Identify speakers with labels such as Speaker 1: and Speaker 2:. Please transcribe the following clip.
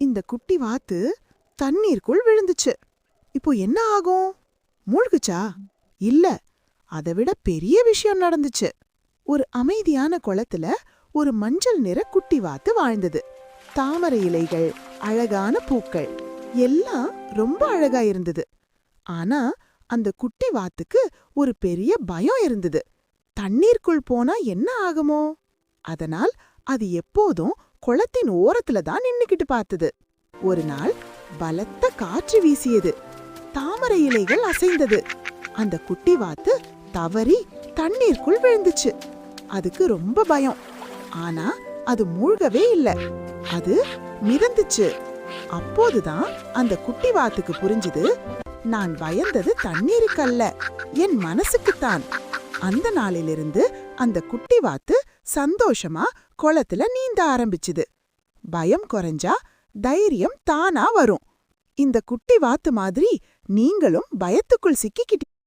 Speaker 1: இந்த குட்டி வாத்து தண்ணீருக்குள் விழுந்துச்சு. இப்போ என்ன ஆகும்? மூழ்குச்சா? இல்ல, அதைவிட பெரிய விஷயம் நடந்துச்சு. ஒரு அமைதியான குளத்துல ஒரு மஞ்சள் நிற குட்டி வாத்து வாழ்ந்தது. தாமரை இலைகள், அழகான பூக்கள் எல்லாம் ரொம்ப அழகா இருந்தது. ஆனா அந்த குட்டி வாத்துக்கு ஒரு பெரிய பயம் இருந்தது. தண்ணீருக்குள் போனா என்ன ஆகுமோ? அதனால் அது எப்போதும் குளத்தின் ஓரத்துல தான் நின்னுக்கிட்டு பார்த்தது. ஒரு நாள் பலத்த காற்று வீசியது. தாமரை இலைகள் அசைந்தது. அந்த குட்டி வாத்து தவறி தண்ணீருக்குள் விழுந்துச்சு. அதுக்கு ரொம்ப பயம். ஆனா அது மூழ்கவே இல்ல. அது மிதந்துச்சு. அப்போதுதான் அந்த குட்டி வாத்துக்கு புரிஞ்சுது, நான் பயந்தது தண்ணீருக்கல்ல, என் மனசுக்குத்தான். அந்த நாளிலிருந்து அந்த குட்டி வாத்து சந்தோஷமா குளத்துல நீந்த ஆரம்பிச்சுது. பயம் குறைஞ்சா தைரியம் தானா வரும். இந்த குட்டி வாத்து மாதிரி நீங்களும் பயத்துக்குள் சிக்கிக்கிட்டீங்க.